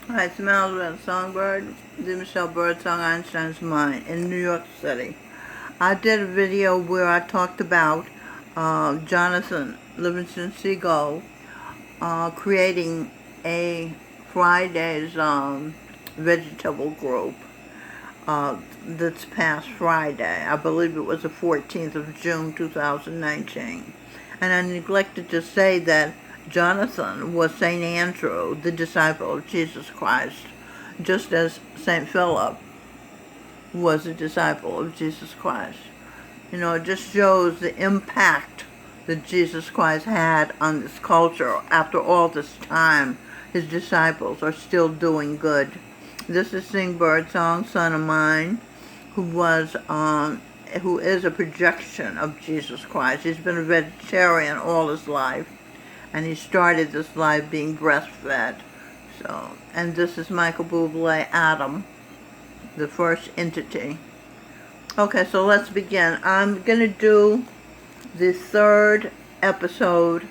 Hi, it's Malvin Songbird, the Michelle Birdsong Einstein's Mind in New York City. I did a video where I talked about Jonathan Livingston Seagull creating a Friday's vegetable group this past Friday. I believe it was the 14th of June 2019. And I neglected to say that Jonathan was St. Andrew, the disciple of Jesus Christ, just as St. Philip was a disciple of Jesus Christ. You know, it just shows the impact that Jesus Christ had on this culture. After all this time, his disciples are still doing good. This is Sing Birdsong, son of mine, who is a projection of Jesus Christ. He's been a vegetarian all his life, and he started this life being breastfed. So, and this is Michael Bublé, Adam, the first entity. Okay, so let's begin. I'm going to do the third episode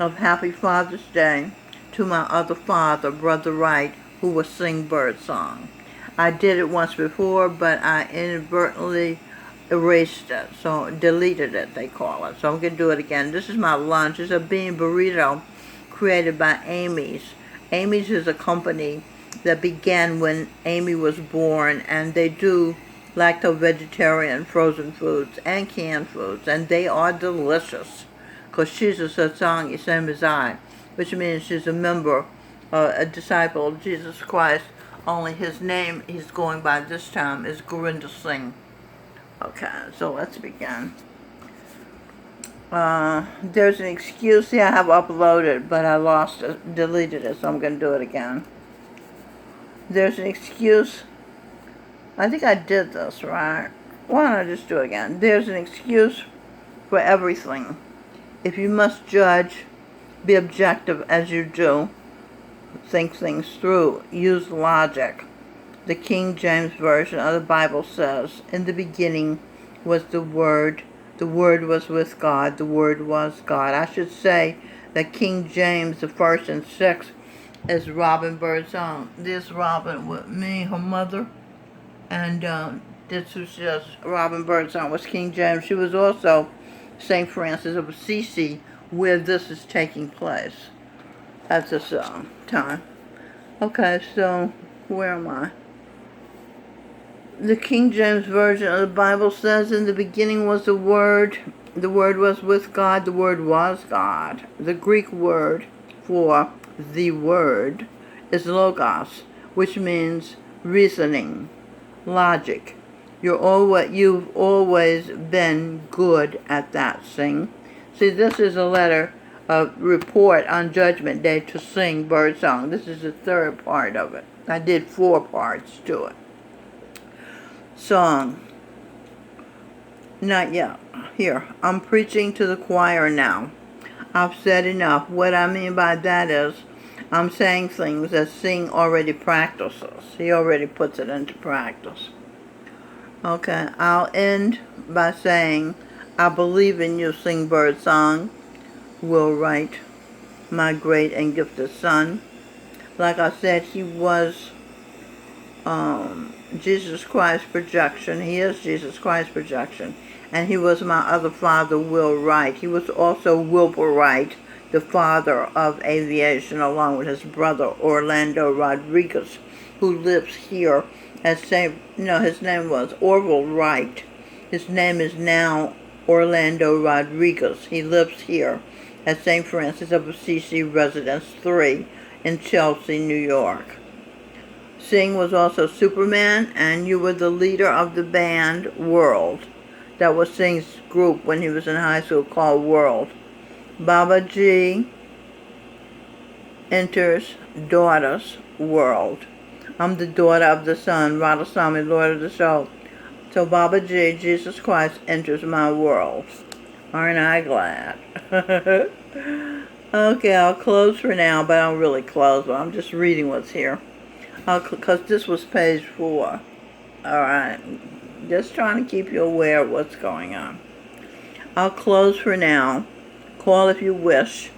of Happy Father's Day to my other father, Brother Wright, who was Sing Birdsong. I did it once before, but I inadvertently erased it, so deleted it, they call it. So I'm going to do it again. This is my lunch. It's a bean burrito created by Amy's. Amy's is a company that began when Amy was born, and they do lacto-vegetarian frozen foods and canned foods, and they are delicious because she's a satsangi, same as I, which means she's a member, a disciple of Jesus Christ, only his name he's going by this time is Gurinder Singh. Okay, so let's begin. There's an excuse. See, I have uploaded, but I lost it, deleted it, so I'm going to do it again. There's an excuse. I think I did this, right? Why don't I just do it again? There's an excuse for everything. If you must judge, be objective as you do. Think things through. Use logic. The King James Version of the Bible says, in the beginning was the Word was with God, the Word was God. I should say that King James, the first and sixth, is Robin Birdsong. This Robin with me, her mother, and this was just Robin Birdsong was King James. She was also St. Francis of Assisi, where this is taking place at this time. Okay, so where am I? The King James Version of the Bible says, in the beginning was the Word was with God, the Word was God. The Greek word for the Word is logos, which means reasoning, logic. You've always been good at that, Sing. See, this is a letter, a report on Judgment Day to Sing Birdsong. This is the third part of it. I did 4 parts to it. Song. Not yet. Here. I'm preaching to the choir now. I've said enough. What I mean by that is I'm saying things that Sing already practices. He already puts it into practice. Okay, I'll end by saying, I believe in you, Sing Birdsong. Will Wright, my great and gifted son. Like I said, he was Jesus Christ's projection. He is Jesus Christ's projection. And he was my other father, Will Wright. He was also Wilbur Wright, the father of aviation, along with his brother, Orlando Rodriguez, who lives here his name was Orville Wright. His name is now Orlando Rodriguez. He lives here at St. Francis of Assisi Residence 3 in Chelsea, New York. Sing was also Superman, and you were the leader of the band World. That was Sing's group when he was in high school, called World. Baba G enters daughter's world. I'm the daughter of the Son, Radhaswami, Lord of the Show. So Baba G, Jesus Christ, enters my world. Aren't I glad? Okay, I'll close for now, but I don't really close, but I'm just reading what's here. Because this was page 4. Alright, just trying to keep you aware of what's going on. I'll close for now. Call if you wish.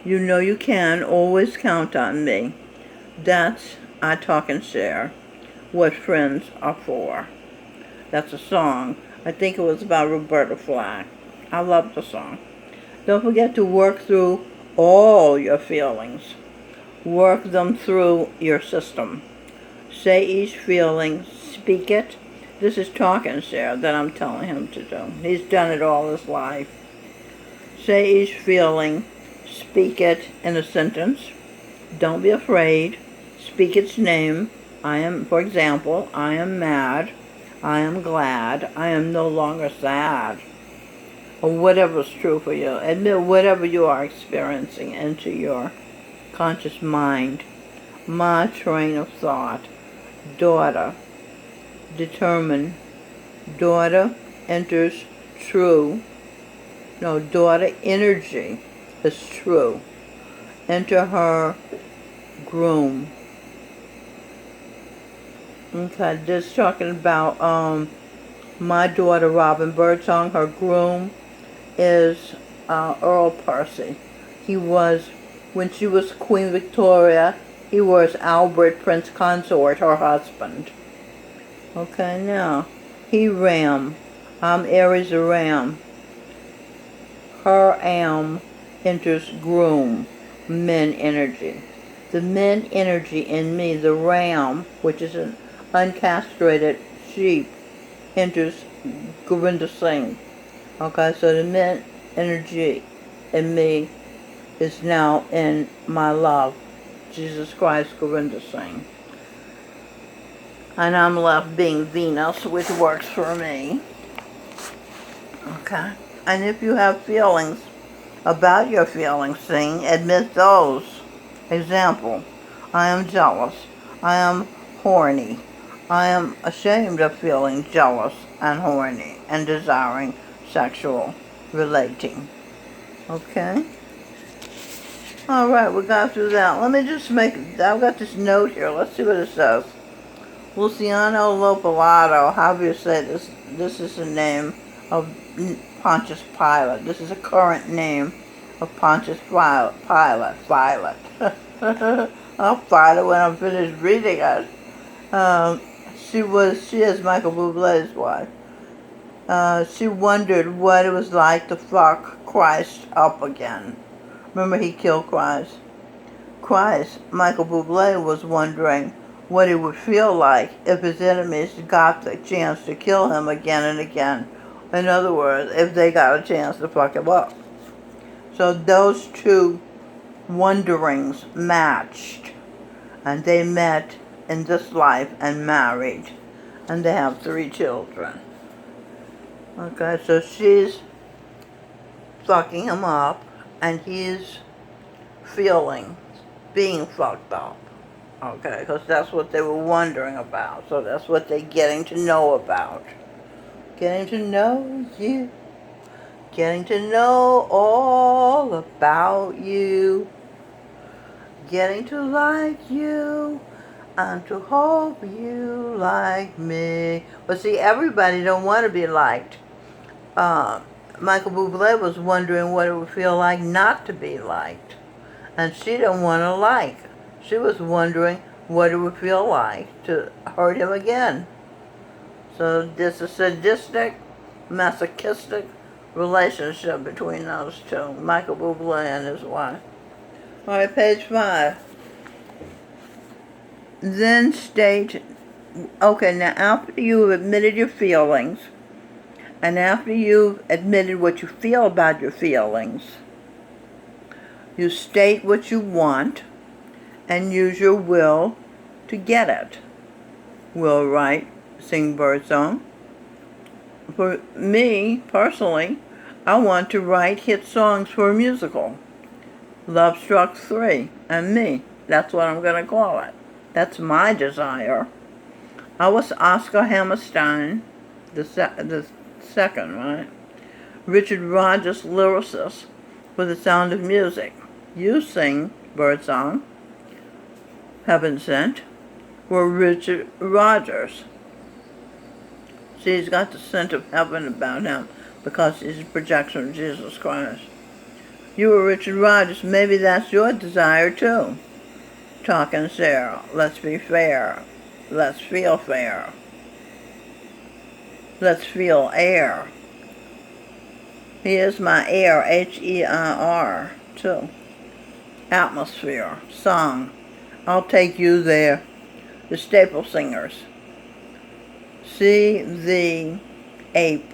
You know you can always count on me. That's I talk and share what friends are for. That's a song. I think it was about Roberta Flack. I love the song. Don't forget to work through all your feelings. Work them through your system. Say each feeling, speak it. This is talk and share that I'm telling him to do. He's done it all his life. Say each feeling, speak it in a sentence. Don't be afraid. Speak its name. I am, for example, I am mad. I am glad. I am no longer sad. Or whatever is true for you. Admit whatever you are experiencing into your conscious mind. My train of thought. Daughter. Determine. Daughter enters true. No, daughter energy is true. Enter her groom. Okay, just talking about my daughter Robin Birdsong. Her groom is Earl Percy. He was, when she was Queen Victoria, he was Albert Prince Consort, her husband. Okay, now, he Ram. I'm Aries the Ram. Her am enters groom, men energy. The men energy in me, the ram, which is an uncastrated sheep, enters Govinda Singh. Okay, so the men energy in me is now in my love, Jesus Christ, Govinda Singh. And I'm left being Venus, which works for me. Okay. And if you have feelings about your feelings, admit those. Example, I am jealous. I am horny. I am ashamed of feeling jealous and horny and desiring sexual relating. Okay? Alright, we got through that. Let me just I've got this note here. Let's see what it says. Luciano Lopalato, however you say this, this is the name of Pontius Pilate. This is a current name of Pontius Pilate. I'll file it when I'm finished reading it. She is Michael Bublé's wife. She wondered what it was like to fuck Christ up again. Remember, he killed Christ. Michael Bublé was wondering what it would feel like if his enemies got the chance to kill him again and again. In other words, if they got a chance to fuck him up. So those two wonderings matched, and they met in this life and married, and they have 3 children. Okay, so she's fucking him up, and he's feeling being fucked up. Okay, because that's what they were wondering about. So that's what they're getting to know about. Getting to know you. Getting to know all about you. Getting to like you. And to hope you like me. But see, everybody don't want to be liked. Michael Bublé was wondering what it would feel like not to be liked. And she didn't want to like. She was wondering what it would feel like to hurt him again. So there's a sadistic, masochistic relationship between those two, Michael Bublé and his wife. All right, page 5. Then state, okay, now after you've admitted your feelings, and after you've admitted what you feel about your feelings, you state what you want and use your will to get it. Will write, sing birdsong. For me, personally, I want to write hit songs for a musical. Love Struck 3 and me. That's what I'm going to call it. That's my desire. I was Oscar Hammerstein, the second, right? Richard Rodgers, lyricist for The Sound of Music. You sing birdsong. Heaven Sent, were Richard Rodgers. See, he's got the scent of heaven about him because he's a projection of Jesus Christ. You were Richard Rodgers. Maybe that's your desire too. talking Sarah. Let's be fair. Let's feel fair. Let's feel air. He is my air, H-E-I-R, too. Atmosphere, song. I'll take you there. The Staple Singers. See the ape.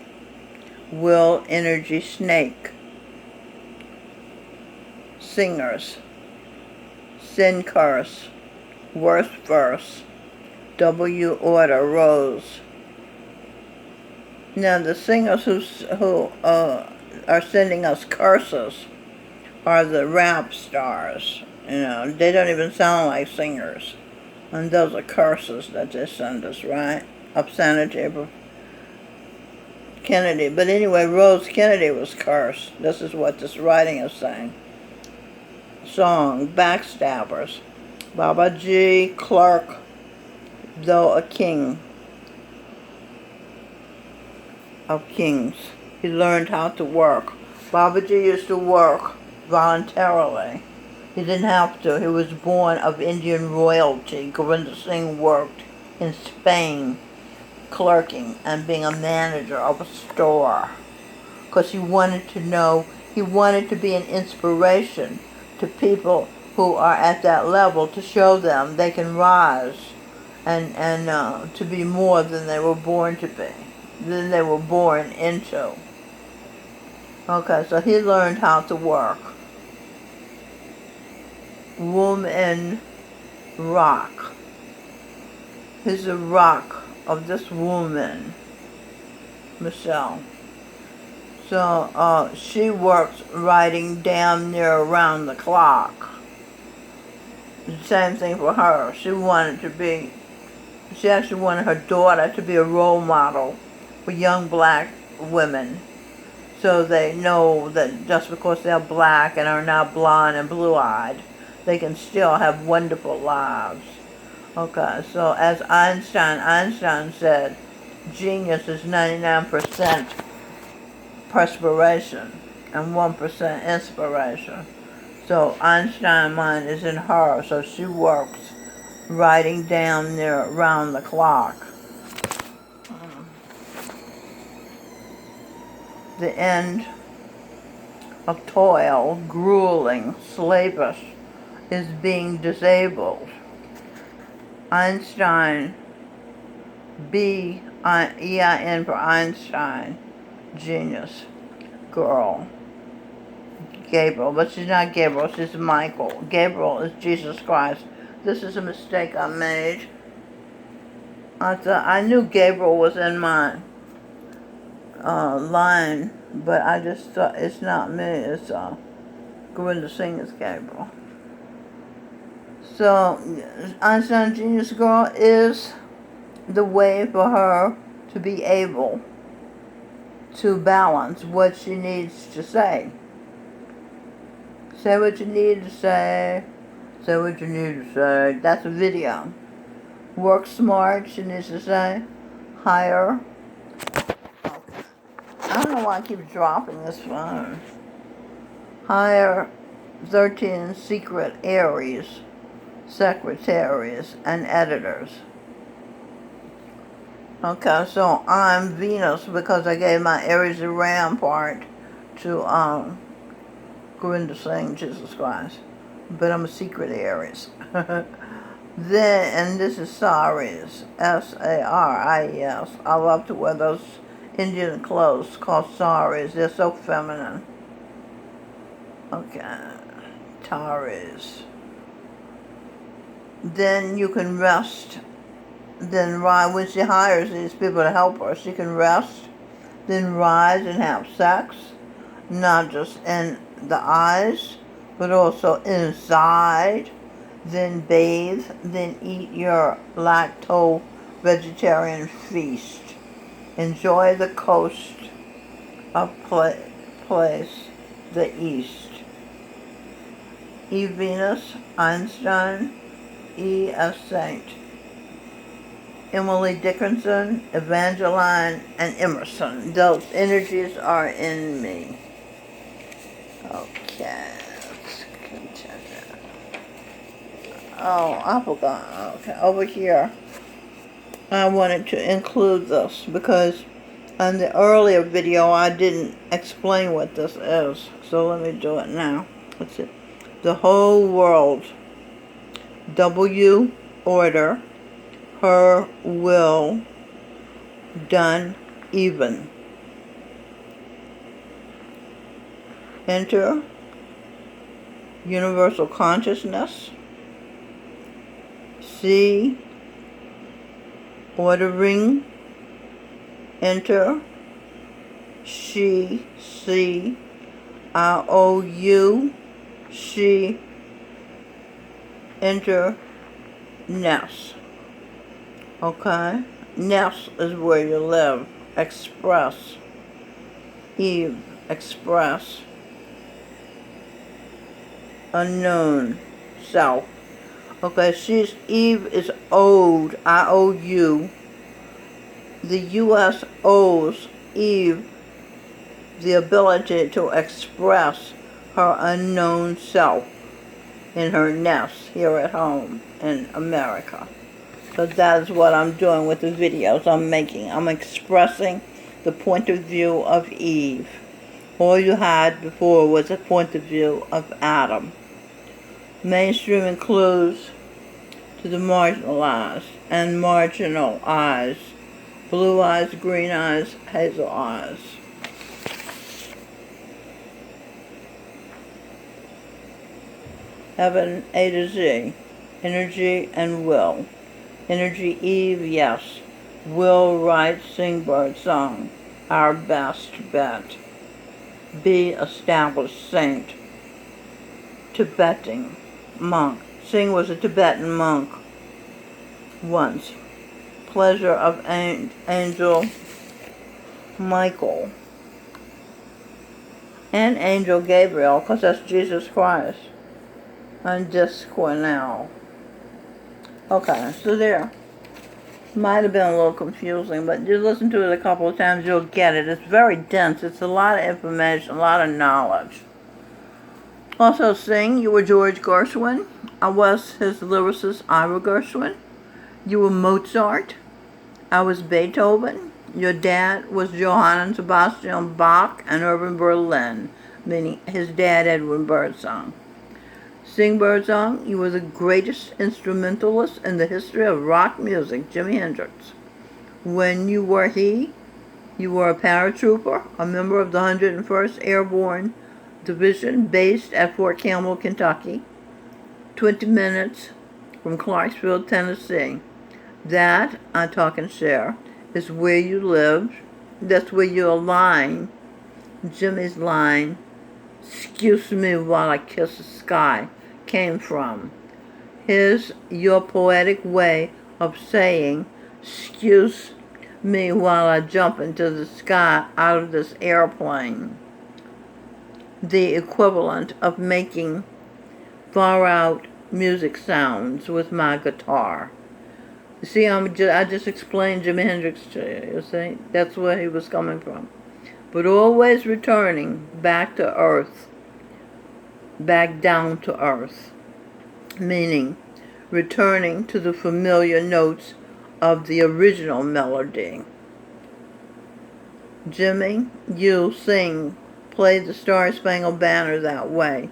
Will energy snake. Singers. Sin curse. Worst verse. W order rose. Now the singers who are sending us curses are the rap stars. You know, they don't even sound like singers. And those are curses that they send us, right? Obscenity of Kennedy. But anyway, Rose Kennedy was cursed. This is what this writing is saying. Song, Backstabbers. Baba G. Clark, though a king of kings. He learned how to work. Babaji used to work voluntarily. He didn't have to. He was born of Indian royalty. Govinda Singh worked in Spain, clerking and being a manager of a store. Because he wanted to know, he wanted to be an inspiration to people who are at that level, to show them they can rise and to be more than they were born to be, than they were born into. Okay, so he learned how to work. Woman rock. He's a rock of this woman, Michelle. So she works writing damn near around the clock. The same thing for her. She actually wanted her daughter to be a role model for young black women, so they know that just because they're black and are not blonde and blue-eyed, they can still have wonderful lives. Okay, so as Einstein said, genius is 99% perspiration and 1% inspiration. So Einstein's mind is in her, so she works writing down there around the clock. The end of toil, grueling, slavish, is being disabled. Einstein, B-E-I-N for Einstein, genius, girl. Gabriel, but she's not Gabriel, she's Michael. Gabriel is Jesus Christ. This is a mistake I made. I knew Gabriel was in my line, but I just thought it's not me, it's Govinda Singh is Gabriel. So Einstein Genius Girl is the way for her to be able to balance what she needs to say. Say what you need to say. Say what you need to say. That's a video. Work smart, she needs to say. Hire. I don't know why I keep dropping this phone. Hire 13 secret Aries, secretaries, and editors. Okay, so I'm Venus because I gave my Aries and Ram part to Govinda Singh, Jesus Christ. But I'm a secret Aries. Then, and this is Saris, S-A-R-I-E-S. I love to wear those Indian clothes called saris. They're so feminine. Okay, Taurus. Then you can rest. Then rise. When she hires these people to help her, she can rest, then rise and have sex, not just in the eyes, but also inside. Then bathe, then eat your lacto-vegetarian feast. Enjoy the coast of place, the East. E. Venus, Einstein, E. S. Saint. Emily Dickinson, Evangeline, and Emerson. Those energies are in me. Okay, let's continue. Oh, I forgot. Okay, over here. I wanted to include this because in the earlier video I didn't explain what this is. So let me do it now. Let's see. The whole world. W order. Her will. Done even. Enter universal consciousness. C. Ordering. Enter. She. C. IOU. She. Enter. Ness. Okay? Ness is where you live. Express. Eve. Express. Unknown. Self. Okay, Eve is owed. IOU. The U.S. owes Eve the ability to express her unknown self in her nest here at home in America. So that is what I'm doing with the videos I'm making. I'm expressing the point of view of Eve. All you had before was a point of view of Adam. Mainstream includes to the marginalized and marginal eyes. Blue eyes, green eyes, hazel eyes. Heaven A to Z. Energy and will. Energy Eve, yes. Will write Singbird song. Our best bet. B. Established saint. Tibetan monk. Singh was a Tibetan monk once. Pleasure of Angel Michael. And Angel Gabriel, because that's Jesus Christ. And Disc Cornell. Okay, so there. Might have been a little confusing, but you listen to it a couple of times, you'll get it. It's very dense. It's a lot of information, a lot of knowledge. Also sing, you were George Gershwin. I was his lyricist, Ira Gershwin. You were Mozart. I was Beethoven. Your dad was Johann Sebastian Bach and Irving Berlin, meaning his dad, Edwin Birdsong. Sing Birdsong, you were the greatest instrumentalist in the history of rock music, Jimi Hendrix. When you were he, you were a paratrooper, a member of the 101st Airborne Division based at Fort Campbell, Kentucky, 20 minutes from Clarksville, Tennessee. That, I talk and share, is where you lived. That's where your line, Jimmy's line, "Excuse me while I kiss the sky," came from. Your poetic way of saying, "Excuse me while I jump into the sky out of this airplane." The equivalent of making far out music sounds with my guitar. You see, I just explained Jimi Hendrix to you, you see? That's where he was coming from. But always returning back to earth, back down to earth, meaning returning to the familiar notes of the original melody. Jimmy, you sing, play the Star-Spangled Banner that way,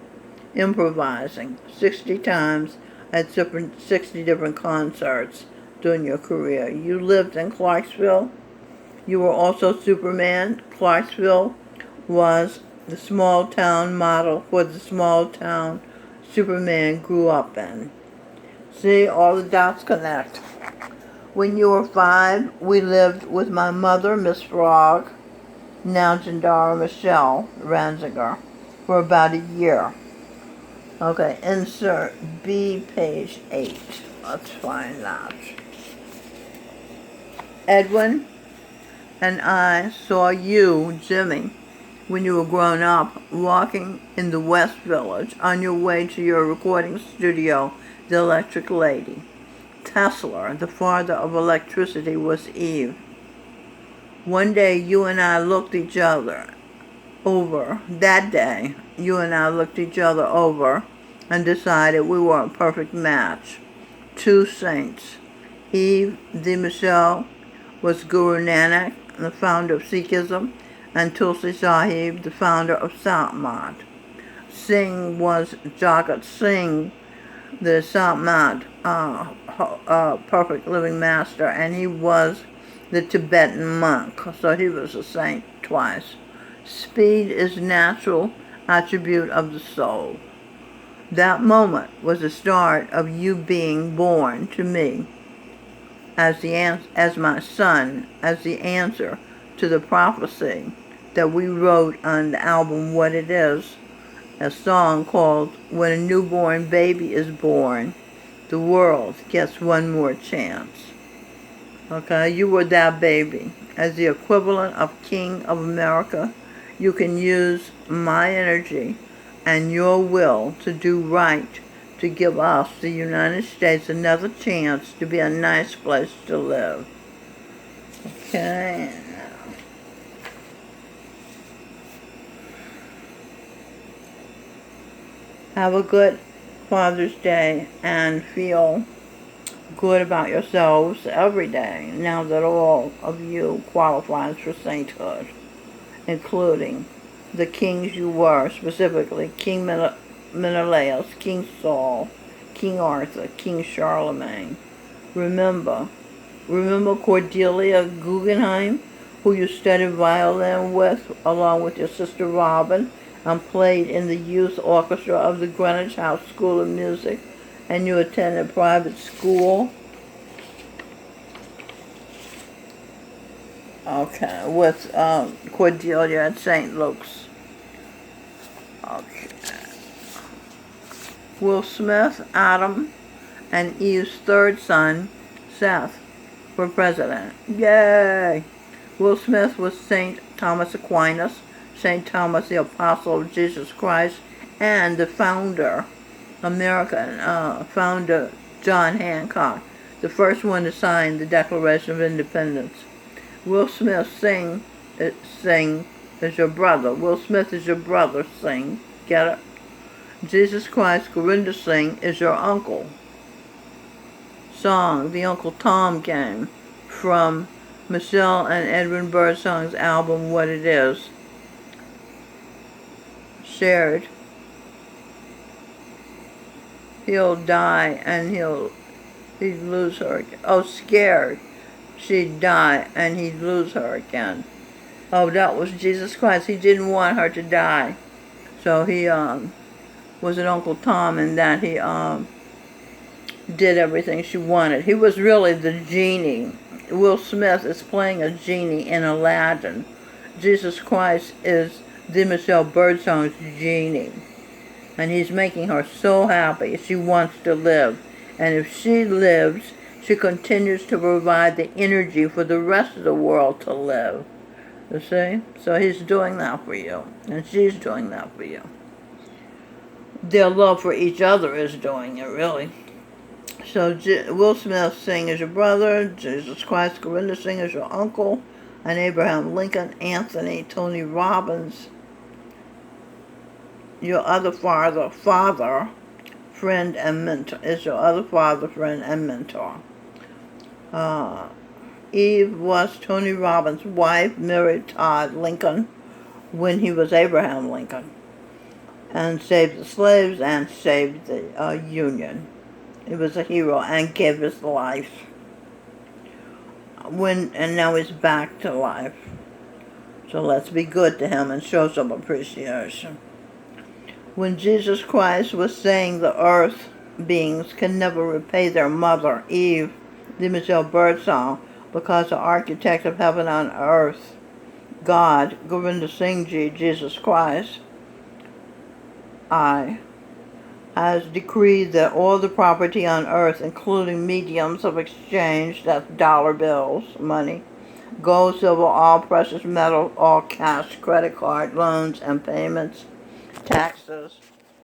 improvising 60 times at 60 different concerts during your career. You lived in Clarksville. You were also Superman. Clarksville was the small town model for the small town Superman grew up in. See, all the dots connect. When you were 5, we lived with my mother, Miss Frog, now Jandara Michelle Ranziger, for about a year. Okay, insert B, page 8. Let's find that. Edwin and I saw you, Jimmy, when you were grown up, walking in the West Village on your way to your recording studio, The Electric Lady. Tesla, the father of electricity, was Eve. One day you and I looked each other over. That day, you and I looked each other over and decided we were a perfect match. two saints. Eve de Michel was Guru Nanak, the founder of Sikhism, and Tulsi Sahib, the founder of Satmad. Singh was Jagat Singh, the Satmad perfect living master, and he was the Tibetan monk, so he was a saint twice. Speed is natural attribute of the soul. That moment was the start of you being born to me as my son, as the answer to the prophecy that we wrote on the album What It Is, a song called When a Newborn Baby is Born, the World Gets One More Chance. Okay, you were that baby. As the equivalent of King of America, you can use my energy and your will to do right, to give us, the United States, another chance to be a nice place to live. Okay. Have a good Father's Day and feel good about yourselves every day now that all of you qualifies for sainthood, including the kings you were, specifically King Menelaus, King Saul, King Arthur, King Charlemagne. Remember Cordelia Guggenheim, who you studied violin with, along with your sister Robin, and played in the youth orchestra of the Greenwich House School of Music, and you attended private school. Okay, with Cordelia at St. Luke's. Okay. Will Smith, Adam, and Eve's third son, Seth, for president. Yay! Will Smith was St. Thomas Aquinas, St. Thomas the Apostle of Jesus Christ, and the founder, American founder John Hancock, the first one to sign the Declaration of Independence. Will Smith Singh is your brother. Will Smith is your brother, Singh. Get it? Jesus Christ, Gurinder Singh, is your uncle. Song, the Uncle Tom Game, from Michelle and Edwin Birdsong's album What It Is. Shared. He'll die and he'd lose her again. Oh, scared. She'd die and he'd lose her again. Oh, that was Jesus Christ. He didn't want her to die. So he was an Uncle Tom in that he did everything she wanted. He was really the genie. Will Smith is playing a genie in Aladdin. Jesus Christ is the Michelle Birdsong's genie. And he's making her so happy. She wants to live. And if she lives, she continues to provide the energy for the rest of the world to live. You see? So he's doing that for you. And she's doing that for you. Their love for each other is doing it, really. So Will Smith Singh is your brother, Jesus Christ Gurinder Singh is your uncle, and Abraham Lincoln Anthony Tony Robbins, your other father, friend, and mentor, is your other father, friend, and mentor. Eve was Tony Robbins' wife, married Todd Lincoln when he was Abraham Lincoln, and saved the slaves and saved the Union. He was a hero and gave his life. And now he's back to life. So let's be good to him and show some appreciation. When Jesus Christ was saying the earth beings can never repay their mother, Eve, the Michelle Birdsong, because the architect of heaven on earth, God, Govinda Singh Ji, Jesus Christ, has decreed that all the property on earth, including mediums of exchange, that's dollar bills, money, gold, silver, all precious metal, all cash, credit card, loans and payments, taxes,